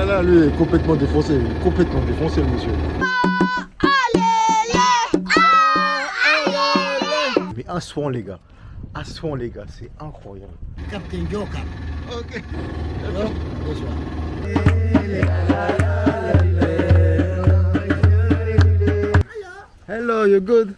là, lui est complètement défoncé. Il est complètement défoncé, le monsieur. Mais un soin, les gars. Un soin, les gars. C'est incroyable. Captain Joker. Ok. Alors, bonsoir. Hello, you good?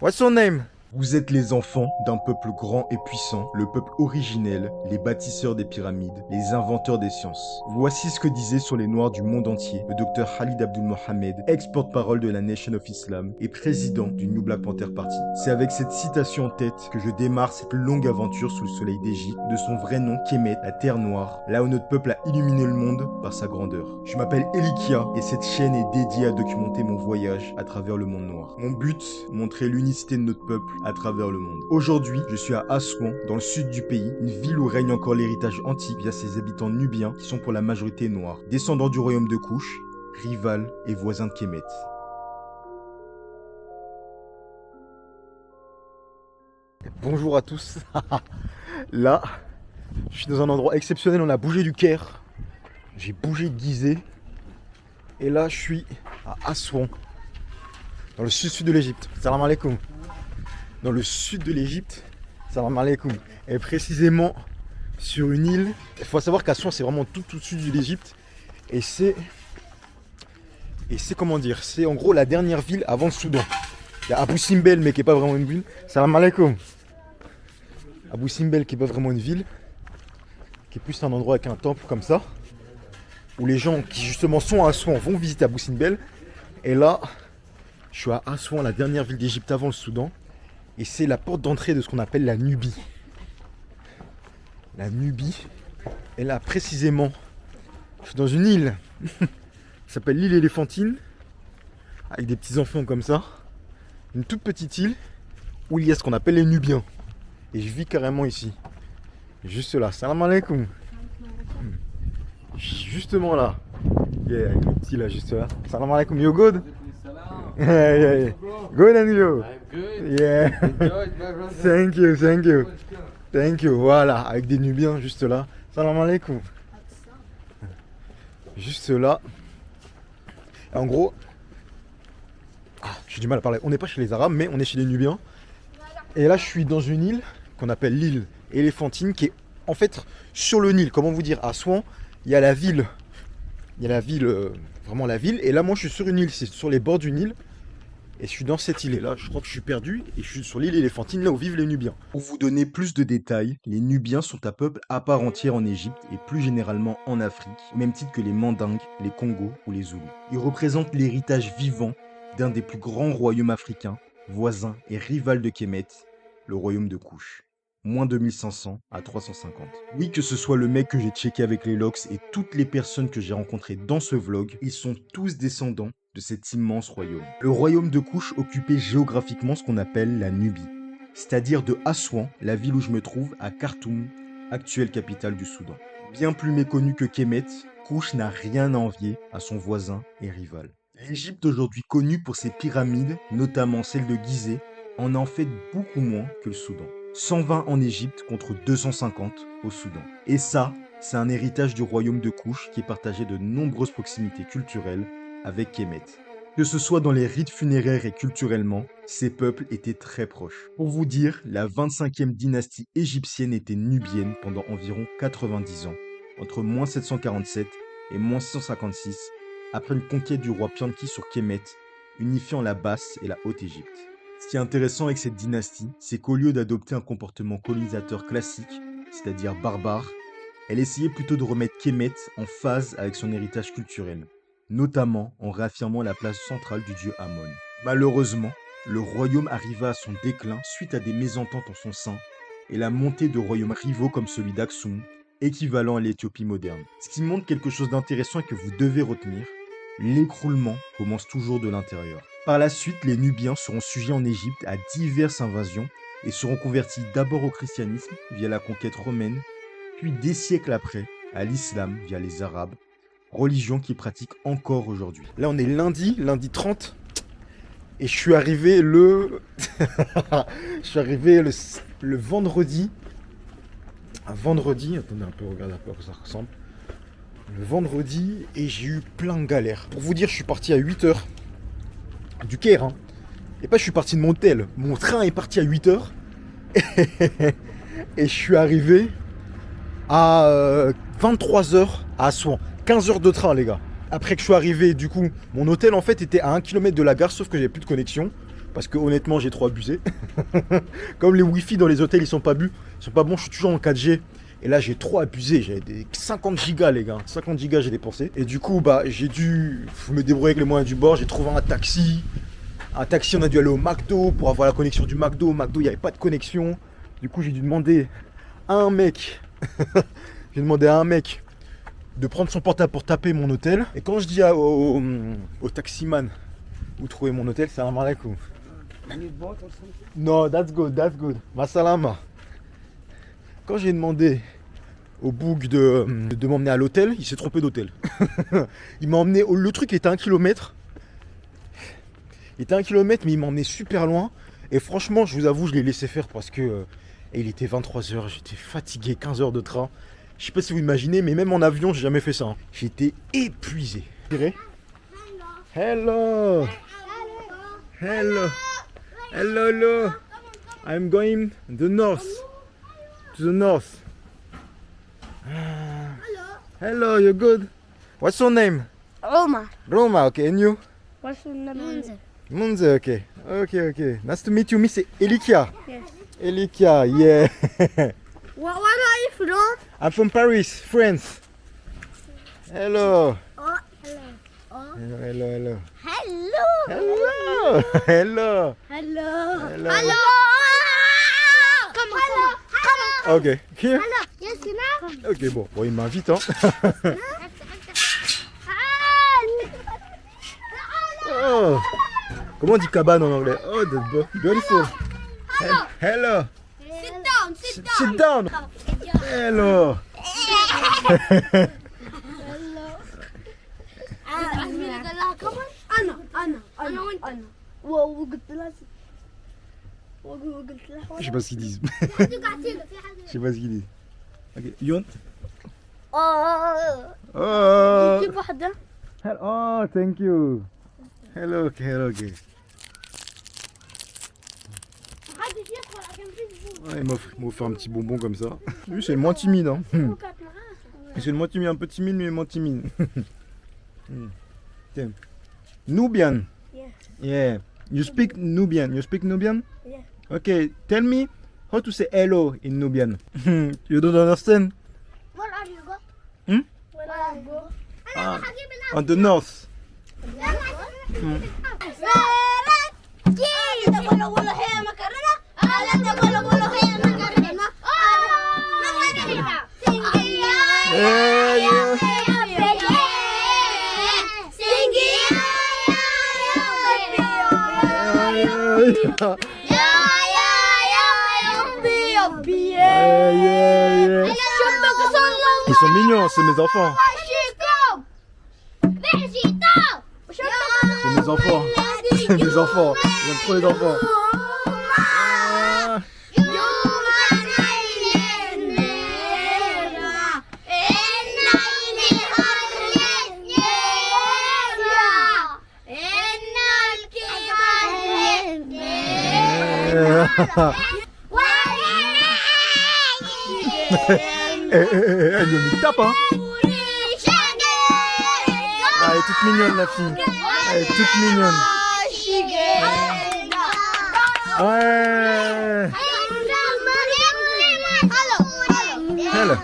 What's your name? Vous êtes les enfants d'un peuple grand et puissant, le peuple originel, les bâtisseurs des pyramides, les inventeurs des sciences. Voici ce que disait sur les Noirs du monde entier le docteur Khalid Abdul Mohamed, ex-porte-parole de la Nation of Islam et président du New Black Panther Party. C'est avec cette citation en tête que je démarre cette longue aventure sous le soleil d'Égypte, de son vrai nom Kemet, la Terre Noire, là où notre peuple a illuminé le monde par sa grandeur. Je m'appelle Elikia et cette chaîne est dédiée à documenter mon voyage à travers le monde noir. Mon but, montrer l'unicité de notre peuple à travers le monde. Aujourd'hui, je suis à Assouan, dans le sud du pays, une ville où règne encore l'héritage antique via ses habitants nubiens qui sont pour la majorité noirs, descendants du royaume de Kouch, rival et voisin de Kemet. Bonjour à tous. Là, je suis dans un endroit exceptionnel, on a bougé du Caire, j'ai bougé de Gizeh, et là je suis à Assouan, dans le sud-sud de l'Égypte. Salam alaikum. Dans le sud de l'Égypte, salam alaikum, et précisément sur une île. Il faut savoir qu'Assouan c'est vraiment tout au sud de l'Égypte, et c'est comment dire, c'est en gros la dernière ville avant le Soudan. Il y a Abu Simbel mais qui n'est pas vraiment une ville. Salam alaikum. Abu Simbel qui n'est pas vraiment une ville, qui est plus un endroit avec un temple comme ça, où les gens qui justement sont à Assouan vont visiter Abu Simbel. Et là, je suis à Assouan, la dernière ville d'Égypte avant le Soudan. Et c'est la porte d'entrée de ce qu'on appelle la Nubie. La Nubie. Et là, précisément, je suis dans une île qui s'appelle l'île Éléphantine, avec des petits enfants comme ça. Une toute petite île où il y a ce qu'on appelle les Nubiens. Et je vis carrément ici. Juste là. Salam alaikum. Justement là. Yeah, avec le petit là, juste là. Salam alaikum. You good? Yeah, yeah, yeah. Good and you? I'm good. Yeah. Enjoy it, my brother. Thank you, thank you. Thank you. Voilà, avec des Nubiens juste là. Salam alaikum. Juste là. Et en gros, j'ai du mal à parler. On n'est pas chez les Arabes, mais on est chez les Nubiens. Et là, je suis dans une île qu'on appelle l'île Éléphantine, qui est en fait sur le Nil. Comment vous dire? À Assouan, il y a la ville. Il y a la ville, vraiment la ville. Et là, moi, je suis sur une île. C'est sur les bords du Nil. Et je suis dans cette île. Et là, je crois que je suis perdu. Et je suis sur l'île Éléphantine, là où vivent les Nubiens. Pour vous donner plus de détails, les Nubiens sont un peuple à part entière en Égypte et plus généralement en Afrique, au même titre que les Mandingues, les Congos ou les Zoulous. Ils représentent l'héritage vivant d'un des plus grands royaumes africains, voisin et rival de Kemet, le royaume de Kouch. Moins 2500 à 350. Oui, que ce soit le mec que j'ai checké avec les Locks et toutes les personnes que j'ai rencontrées dans ce vlog, ils sont tous descendants de cet immense royaume. Le royaume de Kouch occupait géographiquement ce qu'on appelle la Nubie, c'est-à-dire de Assouan, la ville où je me trouve, à Khartoum, actuelle capitale du Soudan. Bien plus méconnu que Kemet, Kouch n'a rien à envier à son voisin et rival. L'Égypte aujourd'hui connue pour ses pyramides, notamment celle de Gizeh, en fait beaucoup moins que le Soudan. 120 en Égypte contre 250 au Soudan. Et ça, c'est un héritage du royaume de Kouch qui est partagé de nombreuses proximités culturelles avec Kemet. Que ce soit dans les rites funéraires et culturellement, ces peuples étaient très proches. Pour vous dire, la 25e dynastie égyptienne était nubienne pendant environ 90 ans, entre moins 747 et moins 656, après une conquête du roi Pianki sur Kemet, unifiant la Basse et la Haute-Égypte. Ce qui est intéressant avec cette dynastie, c'est qu'au lieu d'adopter un comportement colonisateur classique, c'est-à-dire barbare, elle essayait plutôt de remettre Kemet en phase avec son héritage culturel, notamment en réaffirmant la place centrale du dieu Amon. Malheureusement, le royaume arriva à son déclin suite à des mésententes en son sein et la montée de royaumes rivaux comme celui d'Aksum, équivalent à l'Éthiopie moderne. Ce qui montre quelque chose d'intéressant et que vous devez retenir, l'écroulement commence toujours de l'intérieur. Par la suite, les Nubiens seront sujets en Égypte à diverses invasions et seront convertis d'abord au christianisme via la conquête romaine, puis des siècles après à l'islam via les Arabes, religion qui pratique encore aujourd'hui. Là on est lundi 30, et je suis arrivé le vendredi. Un vendredi, attendez un peu, regardez un peu à quoi ça ressemble. le vendredi et j'ai eu plein de galères. Pour vous dire, je suis parti à 8h du Caire. Hein. Et pas je suis parti de mon hôtel. Mon train est parti à 8h. Et je suis arrivé à 23h à Assouan. 15 heures de train, les gars. Après que je suis arrivé, du coup, mon hôtel en fait était à 1 km de la gare, sauf que j'avais plus de connexion. Parce que honnêtement, j'ai trop abusé. Comme les wifi dans les hôtels, ils sont pas bons, je suis toujours en 4G. Et là, j'ai trop abusé. J'avais des 50 gigas, les gars. 50 gigas, j'ai dépensé. Et du coup, bah, j'ai dû me débrouiller avec les moyens du bord. J'ai trouvé un taxi. Un taxi, on a dû aller au McDo pour avoir la connexion du McDo. Au McDo, il n'y avait pas de connexion. Du coup, j'ai dû demander à un mec. J'ai demandé à un mec de prendre son portable pour taper mon hôtel. Et quand je dis au taximan où trouver mon hôtel, c'est un alaikum. No, that's good, that's good. Masalama. Quand j'ai demandé au boug de m'emmener à l'hôtel, il s'est trompé d'hôtel. Il m'a emmené, le truc était 1 km. Il était 1 km, mais il m'a emmené super loin. Et franchement, je vous avoue, je l'ai laissé faire parce que il était 23h, j'étais fatigué, 15 heures de train. Je sais pas si vous imaginez, mais même en avion, j'ai jamais fait ça. Hein. J'étais épuisé. Hello. Hello. Hello, hello. I'm going the north. To the north. Hello, you're good. What's your name? Roma. Roma, okay. And you? What's your name? Munze, okay. Okay. Nice to meet you, Miss Elikia. Yes. Elikia, yeah. Where are you from? I'm from Paris, France. Hello. Oh, hello. Oh. Hello. Hello. Hello. Hello. Come on. Ok. Here? Hello. Yes, you know. Ok, bon, il m'invite, hein. Oh. Comment on dit cabane en anglais? Oh, that's beautiful. Hello. Sit down. Hello. Je sais pas ce qu'ils disent. Je sais pas ce qu'ils disent. Ok, Yon. Oh. جيب واحدة. Oh, thank you. Hello, okay. Ouais, il m'a offert un petit bonbon comme ça. Lui, c'est le moins timide. Hein. C'est le moins timide, un peu timide, mais moins timide. Tiens. Nubian. Yeah. You speak Nubian. Yeah. Okay, tell me how to say hello in Nubian. You don't understand? Where are you go? Hmm? Where are you go? On the north. Ils sont mignons, c'est mes enfants. C'est mes enfants. C'est mes enfants. J'aime trop les enfants. Elle me tape, hein. Ah, elle est toute mignonne, la fille. Elle est toute mignonne. Ouais. Hello.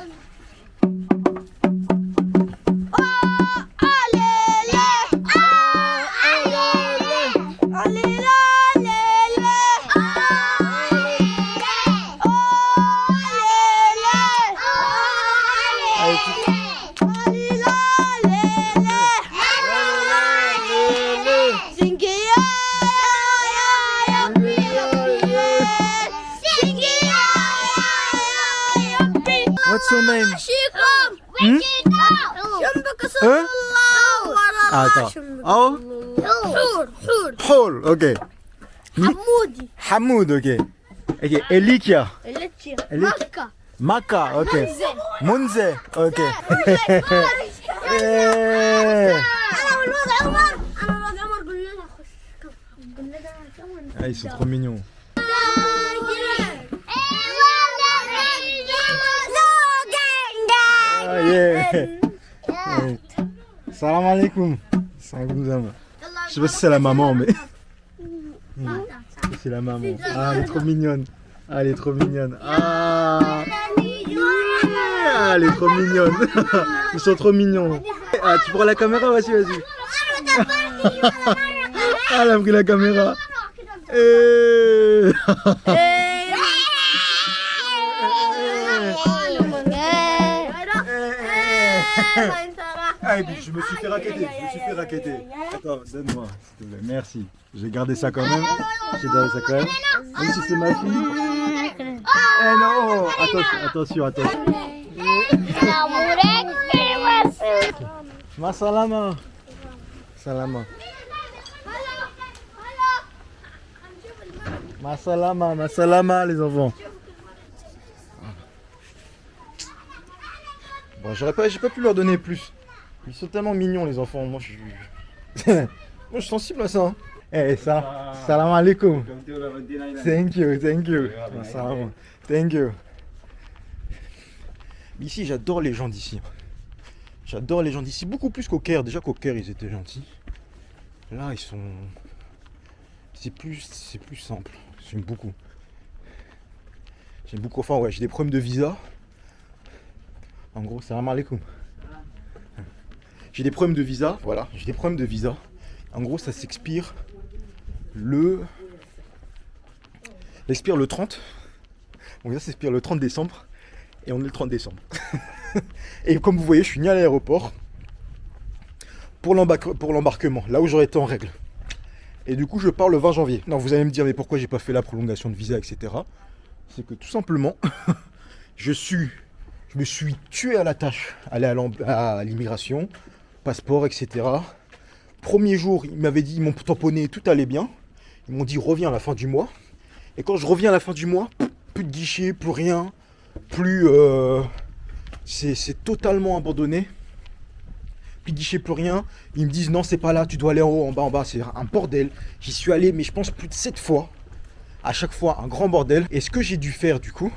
What's your name? Hein? Ah, attends. Oh? Hall, ok. حمودي Hamoud, ok. Ok, Elikia. اللي Maka, ok. Munze, ok. Eh. انا والواد عمر انا والواد عمر قلنا له خش قلنا له عمر Ah, ils sont trop mignons. Ah, yeah. Ouais. Salam alaikum. Salam. Je sais pas si c'est la maman, mais c'est la maman. Ah, elle est trop mignonne. Ah, elle est trop mignonne. Ah, elle est trop mignonne. Ils sont trop mignons. Ah, tu prends la caméra, vas-y, vas-y. Ah, elle a pris la caméra. Eh. Ah, et puis je me suis fait racketter, Attends, donne-moi, s'il te plaît, merci. J'ai gardé ça quand même. J'ai gardé ça quand même. Même si c'est ma fille. Eh non, attention. Ma salama. Salama. Ma salama, les enfants. Bon, j'ai pas pu leur donner plus. Ils sont tellement mignons, les enfants. Moi, je suis... Moi, je suis sensible à ça. Hein. Eh, ça. Salam alaikum. Thank you. Salam. Thank you. Ici, j'adore les gens d'ici. J'adore les gens d'ici, beaucoup plus qu'au Caire. Déjà qu'au Caire, ils étaient gentils. Là, ils sont... C'est plus simple. J'aime beaucoup. Enfin, ouais, j'ai des problèmes de visa. En gros, salam alaikum. J'ai des problèmes de visa, voilà. J'ai des problèmes de visa. En gros, ça s'expire le 30. Donc ça s'expire le 30 décembre. Et on est le 30 décembre. Et comme vous voyez, je suis ni à l'aéroport pour l'embarquement, là où j'aurais été en règle. Et du coup, je pars le 20 janvier. Non, vous allez me dire, mais pourquoi j'ai pas fait la prolongation de visa, etc. C'est que tout simplement, je me suis tué à la tâche, aller à l'immigration, passeport, etc. Premier jour, ils m'ont tamponné, tout allait bien. Ils m'ont dit reviens à la fin du mois. Et quand je reviens à la fin du mois, plus de guichet, plus rien, c'est totalement abandonné. Plus de guichet, plus rien. Ils me disent non, c'est pas là, tu dois aller en haut, en bas, c'est un bordel. J'y suis allé, mais je pense plus de 7 fois. À chaque fois, un grand bordel. Et ce que j'ai dû faire du coup,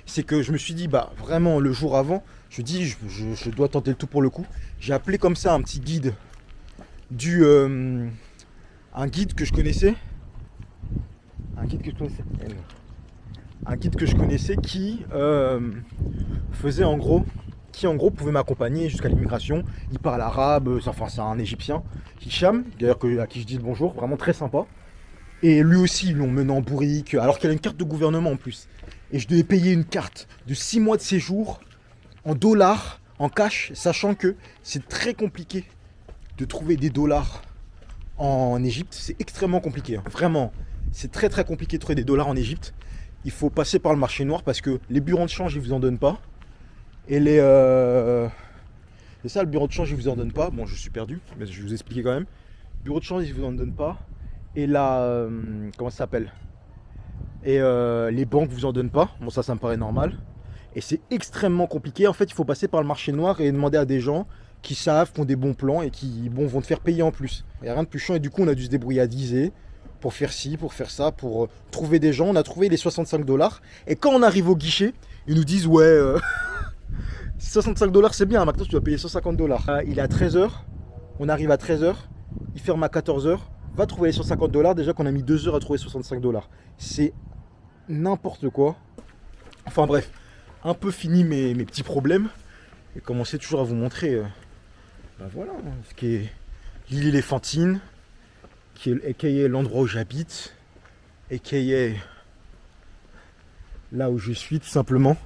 c'est que je me suis dit, bah vraiment le jour avant, je dis, je dois tenter le tout pour le coup. J'ai appelé comme ça un petit guide un guide que je connaissais. Un guide que je connaissais qui faisait en gros, pouvait m'accompagner jusqu'à l'immigration. Il parle arabe, enfin c'est un Égyptien, Hicham, d'ailleurs à qui je dis le bonjour, vraiment très sympa. Et lui aussi, ils l'ont mené en bourrique, alors qu'il a une carte de gouvernement en plus. Et je devais payer une carte de 6 mois de séjour en dollars, en cash, sachant que c'est très compliqué de trouver des dollars en Égypte. C'est extrêmement compliqué, hein. Vraiment. C'est très très compliqué de trouver des dollars en Égypte. Il faut passer par le marché noir parce que les bureaux de change, ils vous en donnent pas. Et c'est ça, le bureau de change, ils vous en donnent pas. Bon, je suis perdu, mais je vais vous expliquer quand même. Le bureau de change, ils vous en donnent pas. Et là, comment ça s'appelle ? Et les banques vous en donnent pas. Bon, ça me paraît normal. Et c'est extrêmement compliqué. En fait, il faut passer par le marché noir et demander à des gens qui savent, qui ont des bons plans et qui vont te faire payer en plus. Il n'y a rien de plus chiant. Et du coup, on a dû se débrouiller à diser pour faire ci, pour faire ça, pour trouver des gens. On a trouvé les 65 $. Et quand on arrive au guichet, ils nous disent ouais, 65 $, c'est bien. Maintenant, tu dois payer 150 $. Il est à 13h. On arrive à 13h. Il ferme à 14h. Va trouver les 150 $. Déjà qu'on a mis 2 heures à trouver 65 $. C'est n'importe quoi. Enfin bref, un peu fini mes petits problèmes. Et commencer toujours à vous montrer voilà, ce qui est l'île éléphantine, qui est l'endroit où j'habite, et qui est là où je suis tout simplement.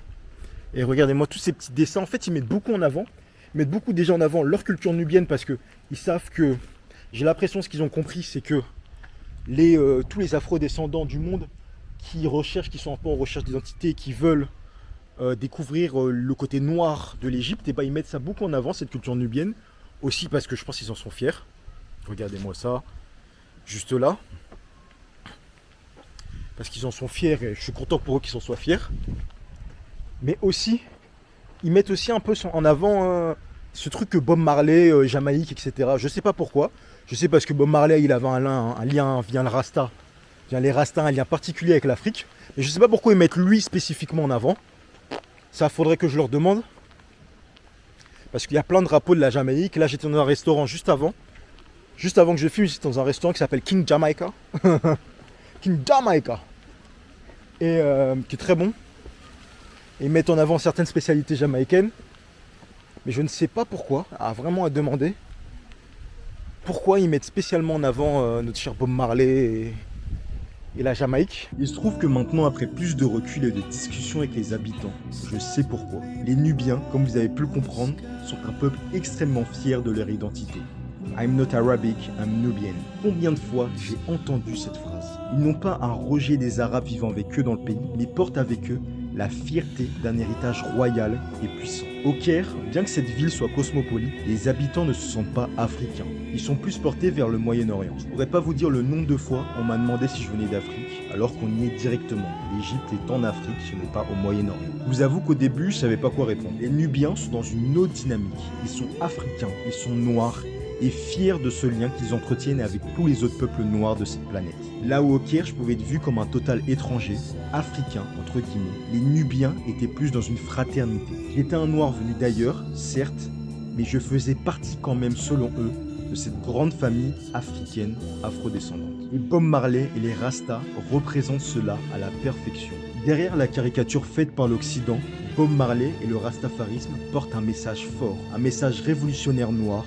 Et regardez-moi tous ces petits dessins. En fait, ils mettent beaucoup en avant. Ils mettent beaucoup déjà en avant leur culture nubienne parce que ils savent que, j'ai l'impression, ce qu'ils ont compris, c'est que tous les afro-descendants du monde qui sont un peu en recherche d'identité, qui veulent découvrir le côté noir de l'Égypte, et ils mettent ça beaucoup en avant, cette culture nubienne. Aussi parce que je pense qu'ils en sont fiers. Regardez-moi ça, juste là. Parce qu'ils en sont fiers et je suis content pour eux qu'ils en soient fiers. Mais aussi, ils mettent aussi un peu en avant ce truc que Bob Marley, Jamaïque, etc. Je sais pas pourquoi. Je sais parce que Bob Marley, il avait un lien via le Rasta. Via les Rastas, un lien particulier avec l'Afrique. Mais je sais pas pourquoi ils mettent lui spécifiquement en avant. Ça, faudrait que je leur demande. Parce qu'il y a plein de drapeaux de la Jamaïque. Là, j'étais dans un restaurant juste avant. Juste avant que je filme, j'étais dans un restaurant qui s'appelle King Jamaica. King Jamaica. Et qui est très bon. Et ils mettent en avant certaines spécialités jamaïcaines. Mais je ne sais pas pourquoi. Vraiment à demander. Pourquoi ils mettent spécialement en avant notre cher Bob Marley et la Jamaïque. Il se trouve que maintenant, après plus de recul et de discussions avec les habitants, je sais pourquoi. Les Nubiens, comme vous avez pu le comprendre, sont un peuple extrêmement fier de leur identité. I'm not Arabic, I'm Nubian. Combien de fois j'ai entendu cette phrase? Ils n'ont pas un rejet des Arabes vivant avec eux dans le pays, mais portent avec eux la fierté d'un héritage royal et puissant. Au Caire, bien que cette ville soit cosmopolite, les habitants ne se sentent pas africains. Ils sont plus portés vers le Moyen-Orient. Je ne pourrais pas vous dire le nombre de fois on m'a demandé si je venais d'Afrique, alors qu'on y est directement. L'Égypte est en Afrique, ce n'est pas au Moyen-Orient. Je vous avoue qu'au début, je ne savais pas quoi répondre. Les Nubiens sont dans une autre dynamique. Ils sont africains, ils sont noirs, et fiers de ce lien qu'ils entretiennent avec tous les autres peuples noirs de cette planète. Là où au Caire, je pouvais être vu comme un total étranger, africain, entre guillemets, les Nubiens étaient plus dans une fraternité. J'étais un noir venu d'ailleurs, certes, mais je faisais partie quand même, selon eux, de cette grande famille africaine afrodescendante. Et Bob Marley et les Rastas représentent cela à la perfection. Derrière la caricature faite par l'Occident, Bob Marley et le rastafarisme portent un message fort, un message révolutionnaire noir,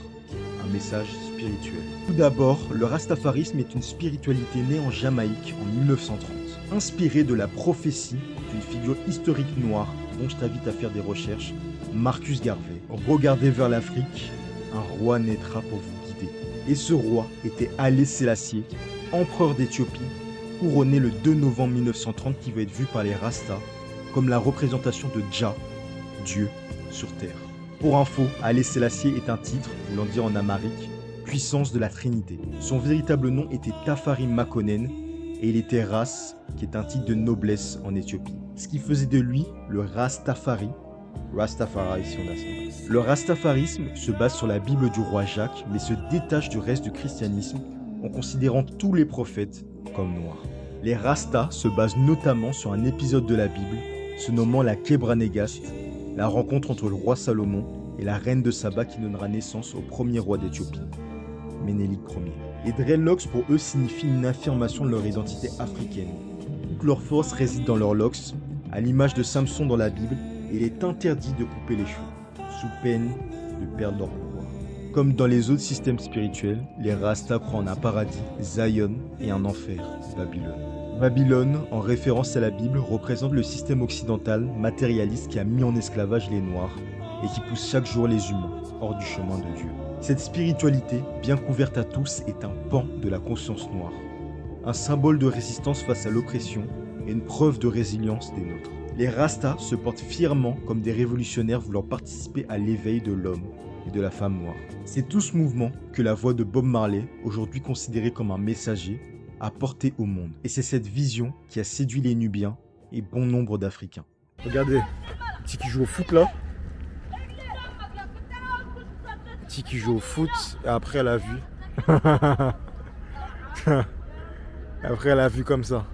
un message spirituel. Tout d'abord, le rastafarisme est une spiritualité née en Jamaïque en 1930, inspirée de la prophétie d'une figure historique noire dont je t'invite à faire des recherches, Marcus Garvey. Regardez vers l'Afrique, un roi naîtra pour vous guider. Et ce roi était Haïlé Sélassié, empereur d'Éthiopie, couronné le 2 novembre 1930, qui va être vu par les Rastas comme la représentation de Jah, Dieu sur terre. Pour info, Haïlé Sélassié est un titre, voulant dire en amharique, puissance de la Trinité. Son véritable nom était Tafari Makonnen et il était Ras, qui est un titre de noblesse en Éthiopie. Ce qui faisait de lui le Rastafari si on a ça. Le rastafarisme se base sur la Bible du roi Jacques, mais se détache du reste du christianisme en considérant tous les prophètes comme noirs. Les Rastas se basent notamment sur un épisode de la Bible se nommant la Kebra Négast, la rencontre entre le roi Salomon et la reine de Saba qui donnera naissance au premier roi d'Éthiopie, Ménélique Ier. Les dreadlocks pour eux signifient une affirmation de leur identité africaine. Toute leur force réside dans leurs locks, à l'image de Samson dans la Bible, et il est interdit de couper les cheveux, sous peine de perdre leur pouvoir. Comme dans les autres systèmes spirituels, les Rastas croient en un paradis, Zion, et un enfer, Babylone. Babylone, en référence à la Bible, représente le système occidental matérialiste qui a mis en esclavage les Noirs et qui pousse chaque jour les humains hors du chemin de Dieu. Cette spiritualité, bien couverte à tous, est un pan de la conscience noire, un symbole de résistance face à l'oppression et une preuve de résilience des nôtres. Les Rastas se portent fièrement comme des révolutionnaires voulant participer à l'éveil de l'homme et de la femme noire. C'est tout ce mouvement que la voix de Bob Marley, aujourd'hui considéré comme un messager, a porté au monde. Et c'est cette vision qui a séduit les Nubiens et bon nombre d'Africains. Regardez, petit qui joue au foot là. Petit qui joue au foot et après elle a vu. Après elle a vu comme ça.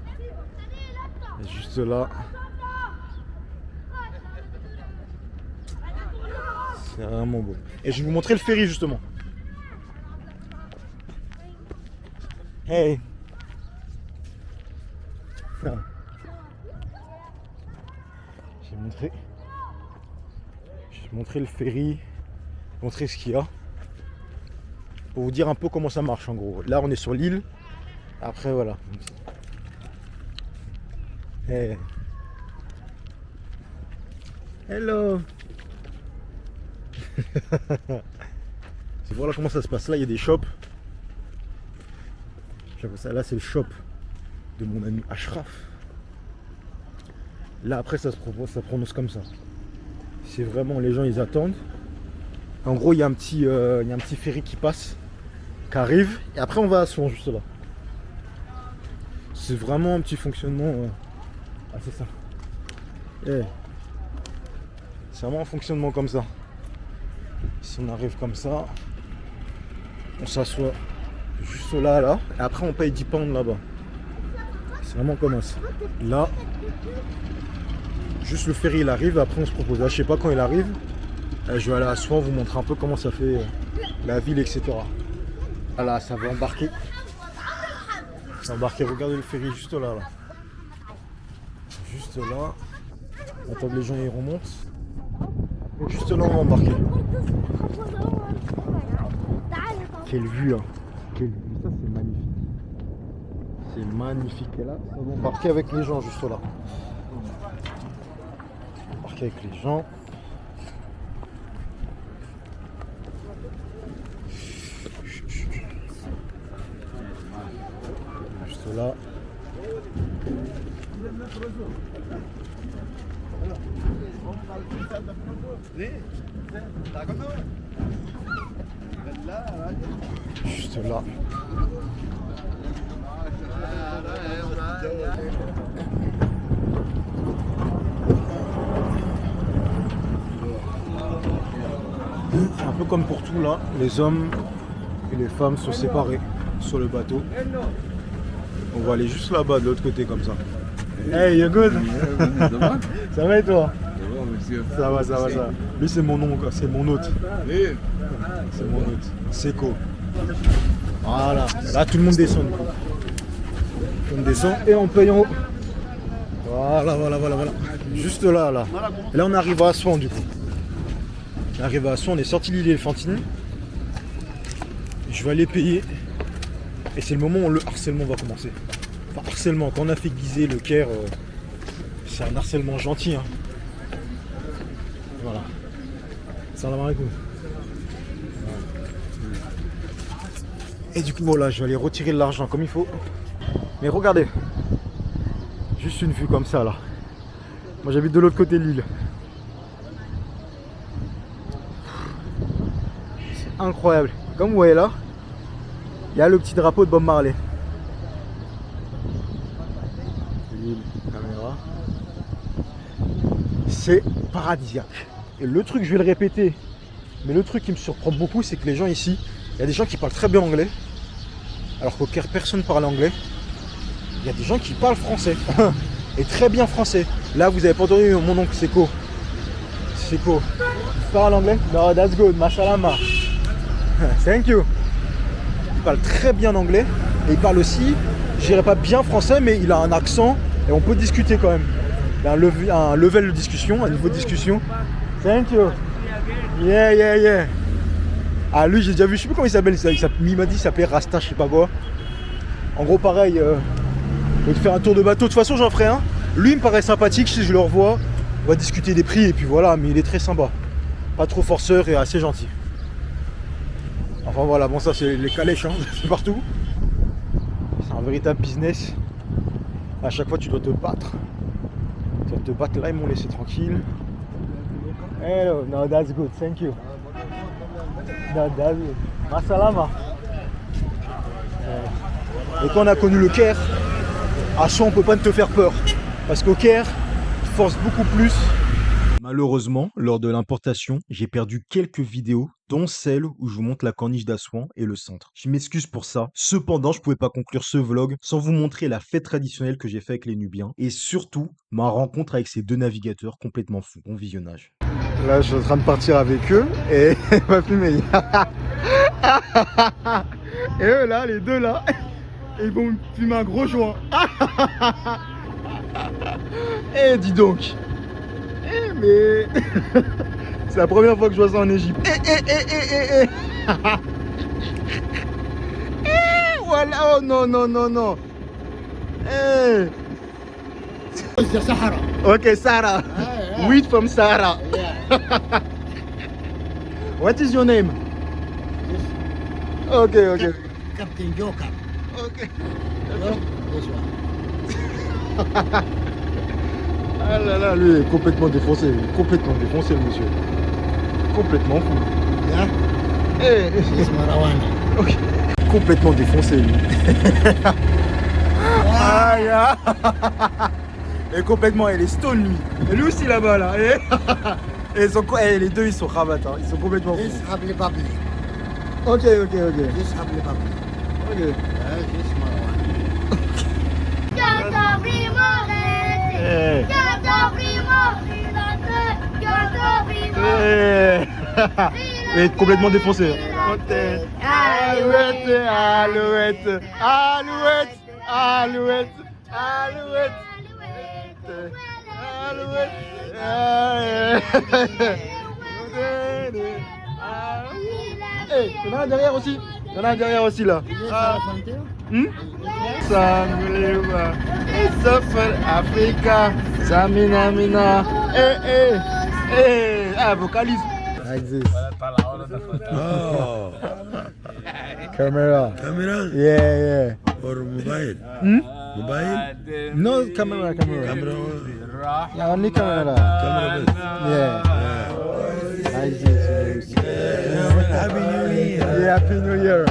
Et juste là. C'est vraiment beau. Et je vais vous montrer le ferry justement. Hey. J'ai montré le ferry, montrer ce qu'il y a, pour vous dire un peu comment ça marche en gros. Là on est sur l'île, après voilà. Hey. Hello. C'est voilà comment ça se passe. Là il y a des shops. Là c'est le shop de mon ami Ashraf. Là après ça prononce comme ça. C'est vraiment, les gens ils attendent. En gros il y a un petit ferry qui passe, qui arrive, et après on va à Assouan juste là. C'est vraiment un petit fonctionnement. Ah c'est ça. C'est vraiment un fonctionnement comme ça. Si on arrive comme ça, on s'assoit juste là, là. Et après, on paye 10 pounds là-bas. C'est vraiment comme ça. Là, juste le ferry, il arrive. Après, on se propose. Là, je sais pas quand il arrive. Je vais aller à Aswan, vous montrer un peu comment ça fait la ville, etc. Voilà, ça va embarquer. Ça va embarquer. Regardez le ferry juste là, là. Juste là. On attend que les gens y remontent. Et juste là, on va embarquer. Quelle vue, hein. Quelle vue. Ça, c'est magnifique. C'est magnifique. Et là, ça va embarquer avec les gens juste là. Embarquer avec les gens. Juste là. Juste là. Un peu comme pour tout là, les hommes et les femmes sont séparés sur le bateau. On va aller juste là-bas de l'autre côté comme ça. Hey, you're good? Ça va et toi? Ça va, ça va, ça va. Lui c'est mon oncle, c'est mon hôte. C'est mon hôte. Seko. Voilà. Là tout le monde descend. Tout le monde descend et on paye en haut. Voilà, voilà, voilà, voilà. Juste là, là. Et là on arrive à Aswan du coup. On arrive à Aswan, on est sorti de l'île Éléphantine. Je vais aller payer. Et c'est le moment où le harcèlement va commencer. Enfin, harcèlement, quand on a fait Gizeh, le Caire, c'est un harcèlement gentil. Hein. Voilà. Salam alaikum. Et du coup, voilà, je vais aller retirer de l'argent comme il faut. Mais regardez, juste une vue comme ça là. Moi j'habite de l'autre côté de l'île. C'est incroyable. Comme vous voyez là, il y a le petit drapeau de Bob Marley. L'île, caméra. C'est paradisiaque. Et le truc, je vais le répéter, mais le truc qui me surprend beaucoup, c'est que les gens ici, il y a des gens qui parlent très bien anglais, alors qu'au Caire, personne parle anglais. Il y a des gens qui parlent français, et très bien français. Là, vous avez pas entendu mon oncle Seko. Seko. Tu parles anglais? No, that's good, mashallah. Thank you. Il parle très bien anglais, et il parle aussi, je dirais pas bien français, mais il a un accent, et on peut discuter quand même. Il y a un level de discussion, un niveau de discussion. Thank you. Yeah, yeah, yeah. Ah, lui, j'ai déjà vu, je sais plus comment il s'appelle. Il m'a dit qu'il s'appelait Rasta, je sais pas quoi. En gros, pareil, je vais te faire un tour de bateau. De toute façon, j'en ferai un. Lui, il me paraît sympathique. Si je le revois, on va discuter des prix. Et puis voilà, mais il est très sympa. Pas trop forceur et assez gentil. Enfin voilà, bon, ça, c'est les calèches, hein. C'est partout. C'est un véritable business. À chaque fois, tu dois te battre. Tu dois te battre. Là, ils m'ont laissé tranquille. Hello, no, that's good, thank you. No, that's good. Masalama. Et quand on a connu le Caire, à Aswan, on peut pas te faire peur. Parce qu'au Caire, ils forcent beaucoup plus. Malheureusement, lors de l'importation, j'ai perdu quelques vidéos, dont celle où je vous montre la corniche d'Aswan et le centre. Je m'excuse pour ça. Cependant, je pouvais pas conclure ce vlog sans vous montrer la fête traditionnelle que j'ai fait avec les Nubiens. Et surtout, ma rencontre avec ces deux navigateurs complètement fous. Bon visionnage. Là, je suis en train de partir avec eux et on va filmer. Et eux là, les deux là, ils vont me filmer un gros joint. Eh, dis donc. Eh, mais c'est la première fois que je vois ça en Égypte. Voilà, oh non, non, non, non. Eh. The Sahara. Ok, Sarah. Yeah. Wheat from Sarah. Yeah. What is your name? Ok, ok. Captain Joker. Ok. This one. Ah là là, lui est complètement défoncé. Complètement défoncé, le monsieur. Complètement fou. Yeah. Eh, This is marijuana. ok. Complètement défoncé, lui. Ah, yeah. Et complètement, il est stone, lui. Et lui aussi là-bas, là. Et les deux ils sont rabat, hein. Ils sont complètement fous. This habli babli. Ok. This habli babli. Ok. This Marwan. Eh. Et complètement défoncé. Alouette, alouette, alouette, alouette, alouette, alouette. Eh, il y en a un derrière aussi. Il y en a un derrière aussi là. Samulima, Safar Africa, Samina Mina. Ah, vocalise. Like this. Oh, Camera. camera Yeah. or mobile? Mobile? No camera. Camera. Yeah, only camera. Camera best. Yeah. Like this. Happy New Year. Yeah, Happy New Year.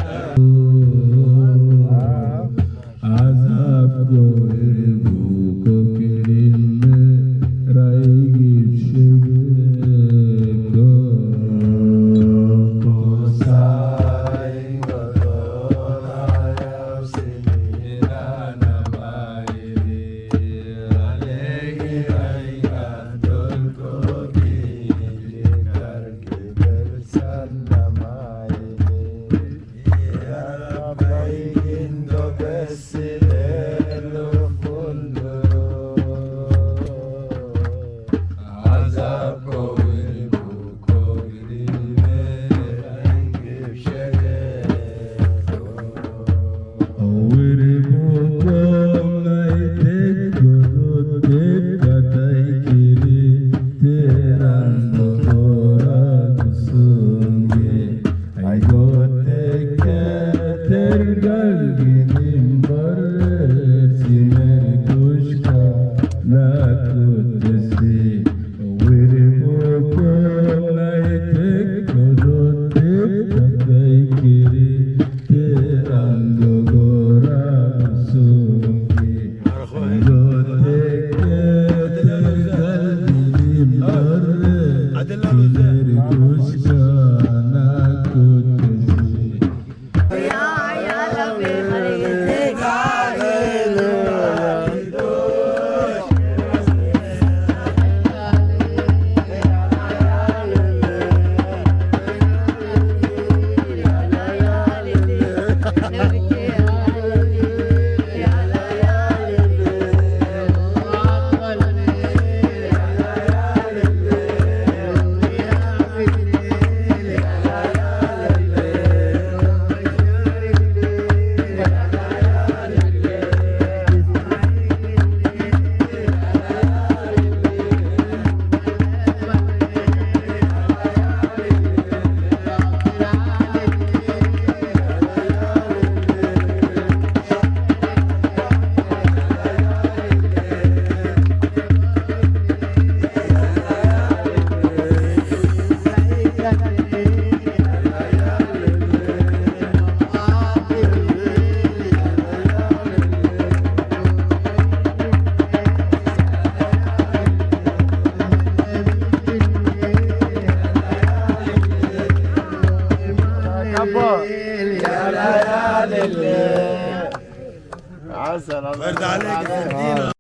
برد عليك.